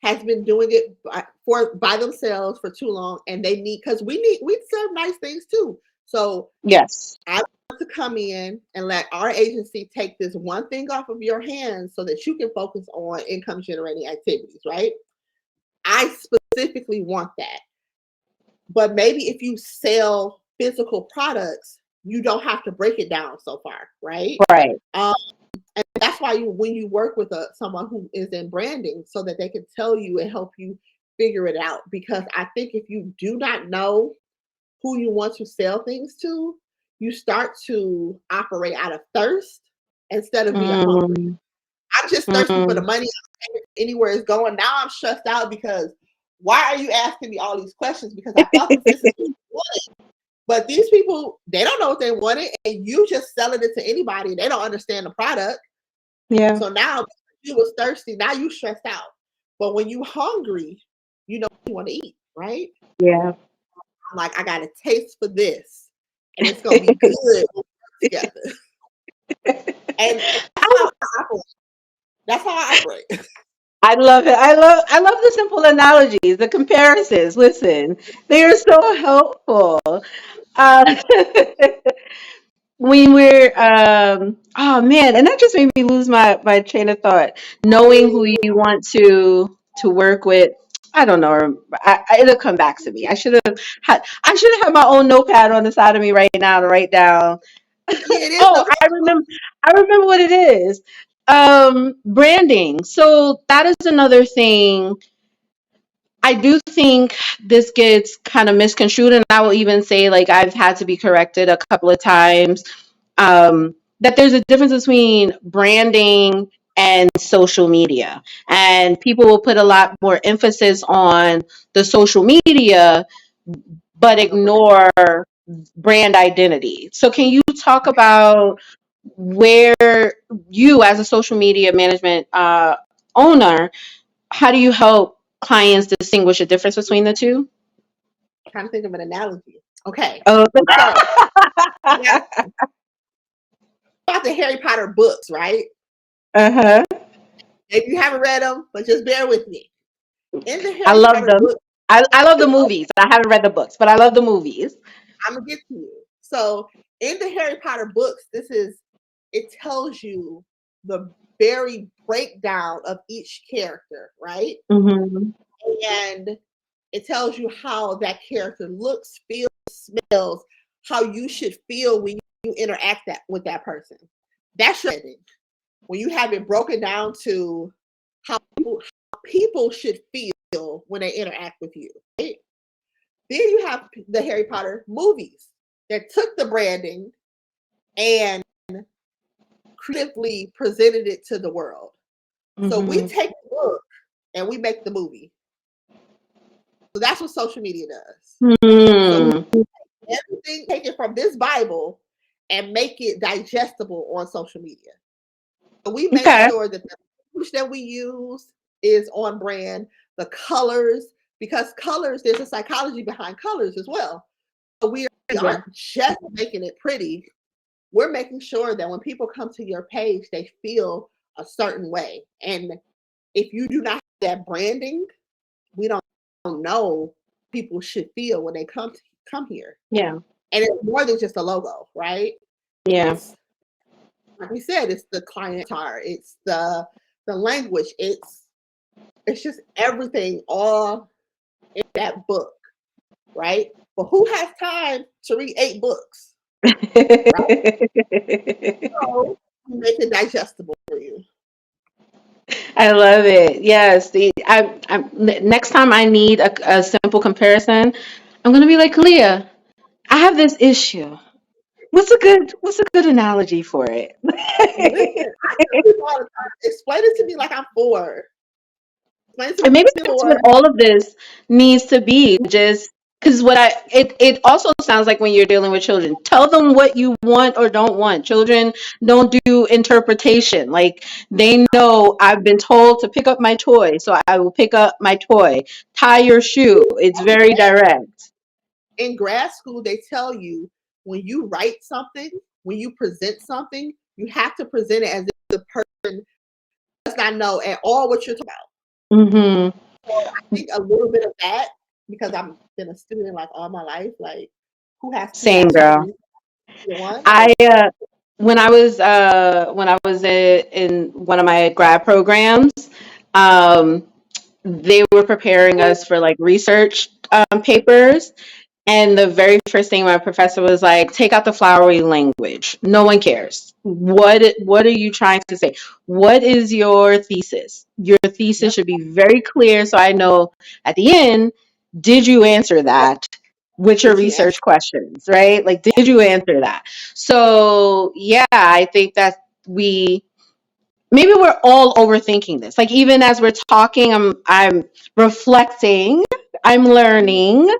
has been doing it by themselves for too long, and they need, because we serve nice things too. So Yes. I want to come in and let our agency take this one thing off of your hands so that you can focus on income generating activities, right? I specifically want that. But maybe if you sell physical products, you don't have to break it down so far, right? Right. Um, and that's why when you work with someone who is in branding, so that they can tell you and help you figure it out. Because I think if you do not know who you want to sell things to, you start to operate out of thirst instead of being hungry. Mm-hmm. I'm just thirsty for the Mm-hmm. money. Anywhere it's going. Now I'm stressed out because why are you asking me all these questions? Because I thought this is what you wanted. But these people, they don't know what they wanted, and you just selling it to anybody. They don't understand the product. Yeah. So now you was thirsty. Now you stressed out. But when you hungry, you know you want to eat, right? Yeah. I'm like, I got a taste for this, and it's gonna be good when we work together. And that's how I operate. That's how I operate. I love it. I love the simple analogies, the comparisons. Listen, they are so helpful. Uh, when we're oh man, and that just made me lose my train of thought. Knowing who you want to work with, I don't know. It'll come back to me. I should have had my own notepad on the side of me right now to write down. Yeah, it is Oh, no. I remember what it is. Branding. So that is another thing. I do think this gets kind of misconstrued, and I will even say, like, I've had to be corrected a couple of times. That there's a difference between branding and social media, and people will put a lot more emphasis on the social media, but On the brand. ignore brand identity. So, can you talk about where you, as a social media management owner, how do you help clients distinguish the difference between the two? Trying to think of an analogy. Okay, Oh, so yeah, about the Harry Potter books, right? uh-huh. If you haven't read them, but just bear with me. In the I Harry love Potter them. book, I love the oh, movies. I haven't read the books, but I love the movies. I'm gonna get to you. So in the Harry Potter books, it tells you the very breakdown of each character, right? Hmm. And it tells you how that character looks, feels, smells, how you should feel when you interact with that person. That's your ending. When you have it broken down to how people should feel when they interact with you. Right? Then you have the Harry Potter movies that took the branding and creatively presented it to the world. So we Hmm. take the book and we make the movie. So that's what social media does. So Hmm. everything taken from this Bible and make it digestible on social media. So we make Okay. sure that the language that we use is on brand, the colors, because colors, there's a psychology behind colors as well. So we Yeah. aren't just making it pretty, we're making sure that when people come to your page, they feel a certain way. And if you do not have that branding, we don't know people should feel when they come here. Yeah. And it's more than just a logo, right? Yeah. It's like we said, it's the client tar, it's the language, it's just everything all in that book, right? But who has time to read 8 books, right? So make it digestible for you. I love it. Yes. Next time I need a simple comparison, I'm gonna be like, Leah, I have this issue. What's a good analogy for it? Listen, I tell people all the time, explain it to me like I'm 4. Explain it to And maybe me that's 4. what all of this needs to be. Just because it also sounds like when you're dealing with children, tell them what you want or don't want. Children don't do interpretation. Like, they know I've been told to pick up my toy, so I will pick up my toy. Tie your shoe. It's very direct. In grad school, they tell you when you write something, when you present something, you have to present it as if the person does not know at all what you're talking about. Hmm. So I think a little bit of that, because I've been a student like all my life, like who has to Same, actually girl. read the one? I Like, when I was in one of my grad programs, um, they were preparing us for like research papers, and the very first thing my professor was like, take out the flowery language. No one cares. What are you trying to say? What is your thesis? Your thesis yep, should be very clear, so I know at the end, did you answer that with your did you answer? research questions, right? Like, did you answer that? So yeah, I think that we maybe we're all overthinking this. Like, even as we're talking, I'm reflecting, I'm learning,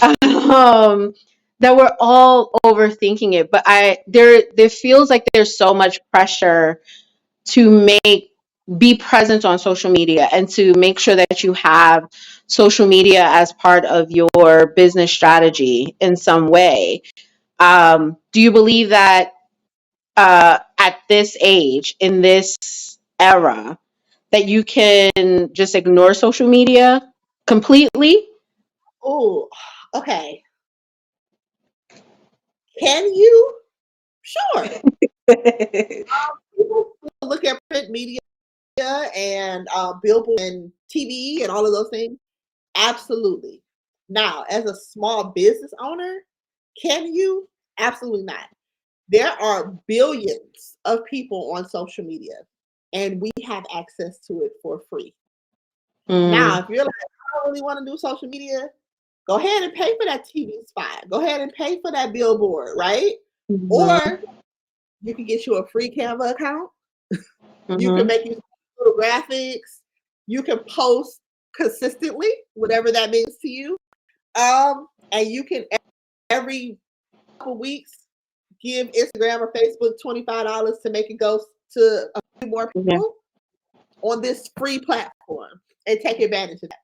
um, that we're all overthinking it. But there feels like there's so much pressure to make be present on social media and to make sure that you have social media as part of your business strategy in some way. Do you believe that at this age, in this era, that you can just ignore social media completely? Oh, okay. Can you? Sure. People look at print media and billboard and TV and all of those things. Absolutely. Now, as a small business owner, can you? Absolutely not. There are billions of people on social media, and we have access to it for free. Now, Mm, if you're like, I don't really want to do social media, go ahead and pay for that TV spot. Go ahead and pay for that billboard, right? mhm, Or you can get you a free Canva account. You can mhm, make you little graphics. You can post consistently, whatever that means to you. And you can every couple weeks give Instagram or Facebook $25 to make it go to a few more yeah. people on this free platform and take advantage of that.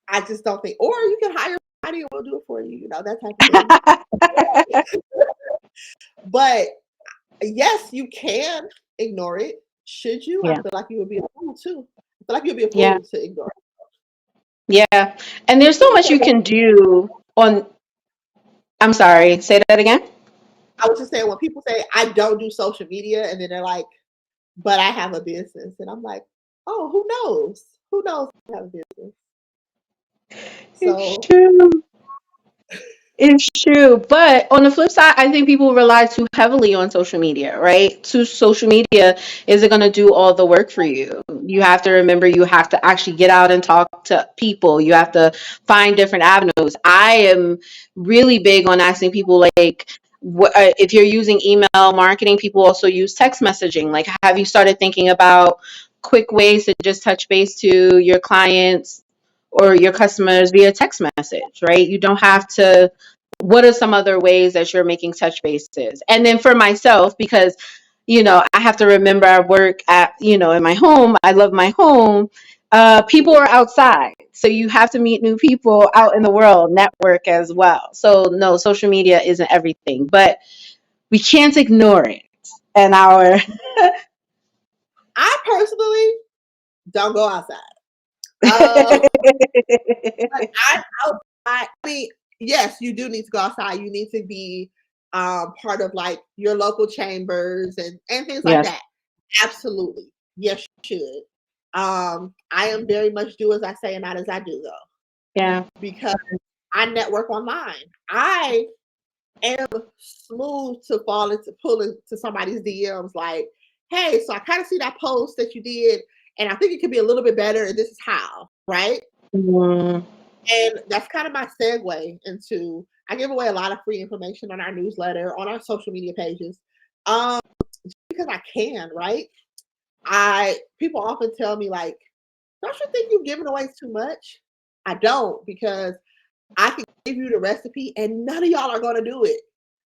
I just don't think, or you can hire somebody and we'll do it for you, that type of thing. But yes, you can ignore it. Should you? I Yeah. feel like you would be a fool too. I feel like you'd be a Yeah. fool to ignore it. Yeah. And there's so much you can do on, I'm sorry, say that again. I was just saying when people say I don't do social media and then they're like, but I have a business. And I'm like, oh, who knows? Who knows if I have a business? It's So true. It's true. But on the flip side, I think people rely too heavily on social media, right? So social media isn't going to do all the work for you. You have to remember you have to actually get out and talk to people. You have to find different avenues. I am really big on asking people, like, if you're using email marketing, people also use text messaging. Like, have you started thinking about quick ways to just touch base to your clients or your customers via text message, right? You don't have to. What are some other ways that you're making touch bases? And then for myself, because I have to remember I work at, in my home. I love my home. People are outside. So you have to meet new people out in the world, network as well. So no, social media isn't everything, but we can't ignore it. And our I personally don't go outside. Uh, but I mean, yes, you do need to go outside. You need to be part of like your local chambers and things like yes, that. Absolutely. Yes, you should. I am very much do as I say and not as I do though, yeah, because I network online. I am smooth to fall into pull into somebody's DMs like, hey, so I kind of see that post that you did, and I think it could be a little bit better, and this is how, right? mm, And that's kind of my segue into I give away a lot of free information on our newsletter, on our social media pages. Um, because I can, right? I people often tell me like, don't you think you're giving away too much? I don't because I can give you the recipe and none of y'all are gonna do it.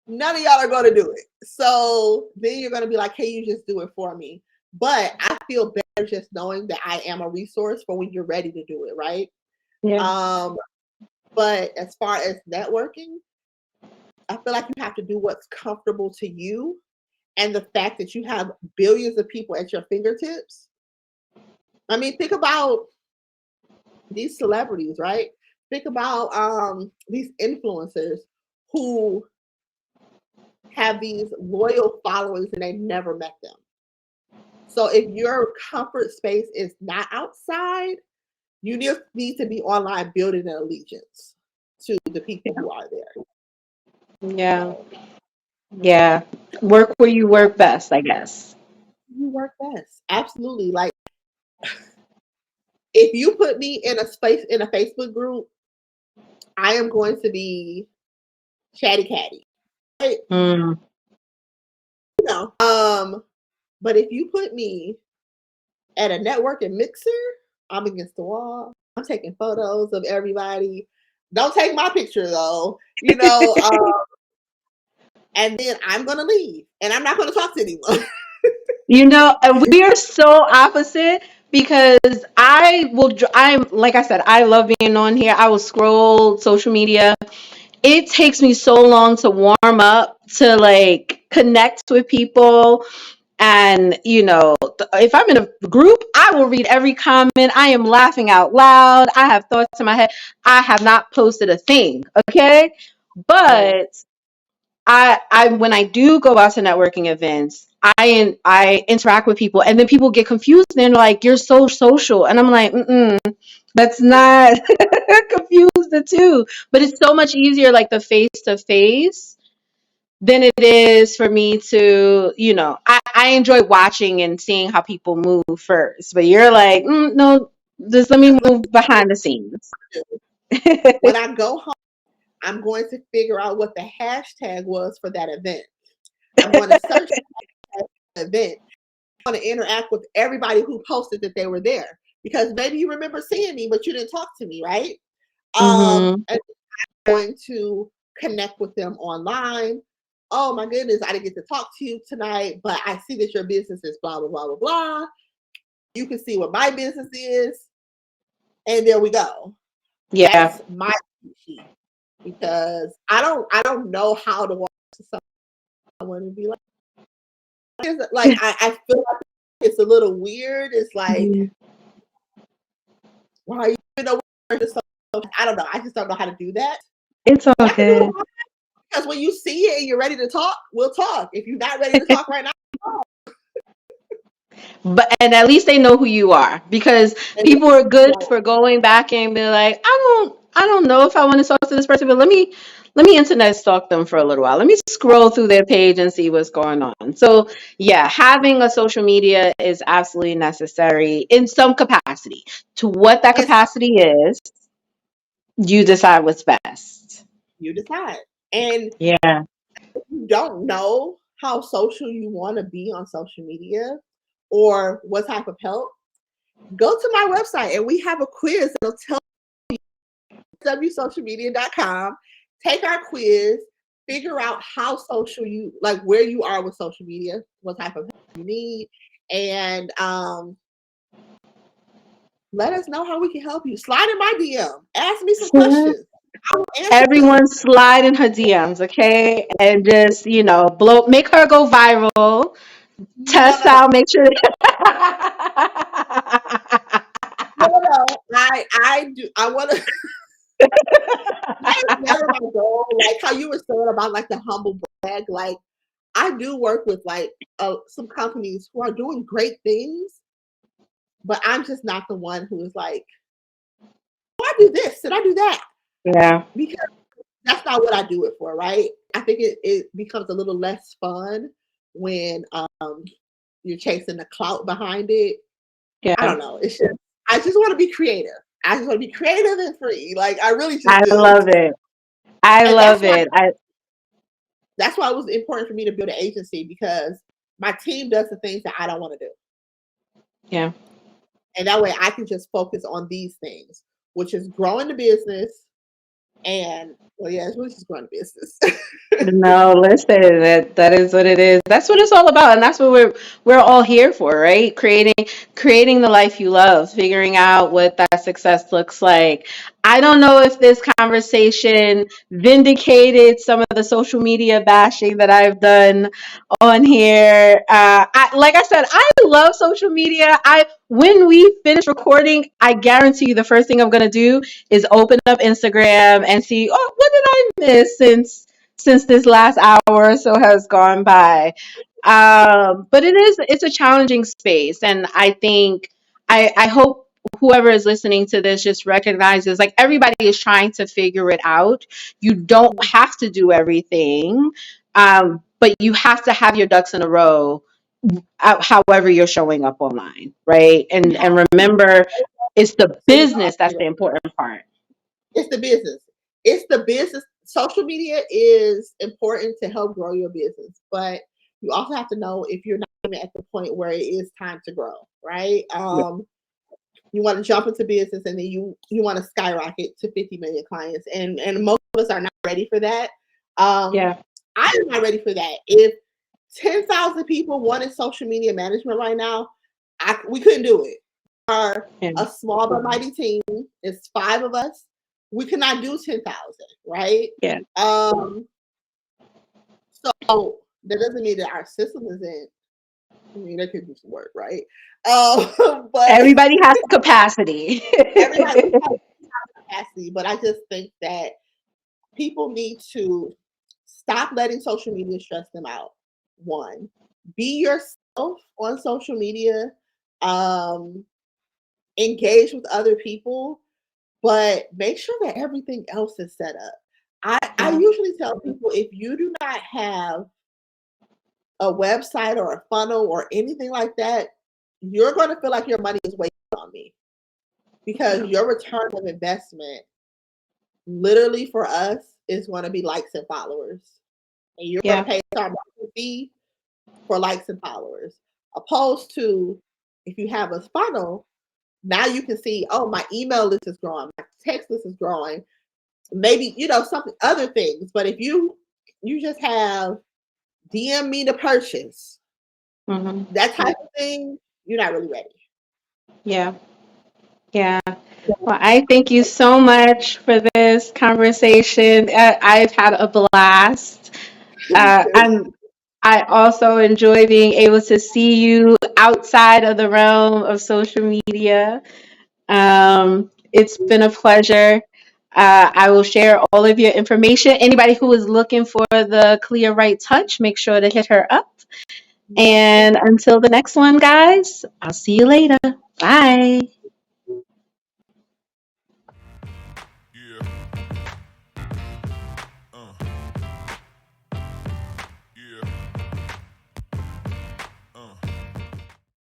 None of y'all are gonna do it. So then you're gonna be like, hey, you just do it for me. But I feel better just knowing that I am a resource for when you're ready to do it, right? yeah, Um, but as far as networking, I feel like you have to do what's comfortable to you. And the fact that you have billions of people at your fingertips. I mean, think about these celebrities, right? Think about these influencers who have these loyal followers and they've never met them. So if your comfort space is not outside, you need to be online building an allegiance to the people who are there. yeah, yeah. Work where you work best, I guess. You work best. Absolutely. Like if you put me in a space in a Facebook group, I am going to be chatty catty. Right? Mm, You know. But if you put me at a networking mixer, I'm against the wall. I'm taking photos of everybody. Don't take my picture though. And then I'm gonna leave and I'm not gonna talk to anyone. And we are so opposite because I'm like I said, I love being on here. I will scroll social media. It takes me so long to warm up to like connect with people. And, if I'm in a group, I will read every comment. I am laughing out loud. I have thoughts in my head. I have not posted a thing. Okay. Right. But when I do go out to networking events, I interact with people, and then people get confused. And they're like, "You're so social," and I'm like, "Mm-mm, that's not." Confuse the two. But it's so much easier, like the face to face, than it is for me to, I enjoy watching and seeing how people move first. But you're like, no, just let me move behind the scenes. When I go home, I'm going to figure out what the hashtag was for that event. I'm going to search the event. I want to interact with everybody who posted that they were there because maybe you remember seeing me, but you didn't talk to me, right? Hmm. And I'm going to connect with them online. Oh my goodness, I didn't get to talk to you tonight, but I see that your business is blah blah blah blah blah. You can see what my business is, and there we go. Yeah. That's my sheet because I don't know how to walk to someone and be like I feel like it's a little weird. It's like, Mhm. why you know I don't know. I just don't know how to do that. It's all But I can do it good. online because when you see it and you're ready to talk, we'll talk. If you're not ready to talk right now, And at least they know who you are, because and people are good for going back and be like, I don't know if I want to talk to this person, but let me internet stalk them for a little while. Let me scroll through their page and see what's going on. So yeah, having a social media is absolutely necessary in some capacity. To what that it's capacity is, you decide what's best. you decide. And Yeah. you don't know how social you want to be on social media or what type of help, go to my website and we have a quiz that'll tell wsocialmedia.com. Take our quiz, figure out how social you like, where you are with social media, what type of help you need, and let us know how we can help you. Slide in my DM, ask me some questions. I will answer them. Everyone slide in her DMs, okay? And just, make her go viral. No, Test no, no. out, make sure. No, no, no. I do. I want to. That is never my goal. Like how you were saying about like the humble brag. Like I do work with like some companies who are doing great things, but I'm just not the one who is like, oh, I do this and I do that Yeah. because that's not what I do it for, right? I think it becomes a little less fun when you're chasing the clout behind it. I Yeah. don't know. It's just I just want to be creative. I just want to be creative and free. Like I really just I do. love it. I And love it. that's why it was important for me to build an agency because my team does the things that I don't want to do. Yeah. And that way I can just focus on these things, which is growing the business and well, yeah, it's really just growing the business. No, listen, that is what it is. That's what it's all about, and that's what we're all here for, right? Creating the life you love, figuring out what that success looks like. I don't know if this conversation vindicated some of the social media bashing that I've done on here. Like I said, I love social media. I When we finish recording, I guarantee you the first thing I'm gonna do is open up Instagram and see, oh, what did I miss since this last hour or so has gone by. But it's a challenging space, and I think I hope whoever is listening to this just recognizes, like, everybody is trying to figure it out. You don't have to do everything, but you have to have your ducks in a row, however you're showing up online, right? You And have to remember, it's the so you know business that's the important part. it's the business. It's the business. Social media is important to help grow your business, but you also have to know if you're not even at the point where it is time to grow, right? You want to jump into business and then you want to skyrocket to 50 million clients, and most of us are not ready for that. um Yeah. I am not ready for that. If 10,000 people wanted social media management right now, we couldn't do it. We are Yeah. a small but mighty team. It's 5 of us. We could not do 10,000, right? Yeah. So that doesn't mean that our system isn't. I mean, that could do some work, right? But Everybody has capacity. everybody has capacity. But I just think that people need to stop letting social media stress them out. One, be yourself on social media. Um, engage with other people, but make sure that everything else is set up. I Yeah. usually tell people if you do not have a website or a funnel or anything like that, you're going to feel like your money is wasted on me because Yeah. your return of investment, literally for us, is going to be likes and followers. And you're going to Yeah. pay our marketing fee for likes and followers. Opposed to if you have a funnel, now you can see, oh, my email list is growing, my text list is growing, maybe something other things. But if you just have DM me to purchase, Hmm. that type of thing, you're not really ready. Yeah. Yeah. Well, I thank you so much for this conversation. I've had a blast. I'm. I also enjoy being able to see you outside of the realm of social media. It's been a pleasure. I will share all of your information. Anybody who is looking for the Clear Right Touch, make sure to hit her up. Yep. And until the next one, guys, I'll see you later. Bye.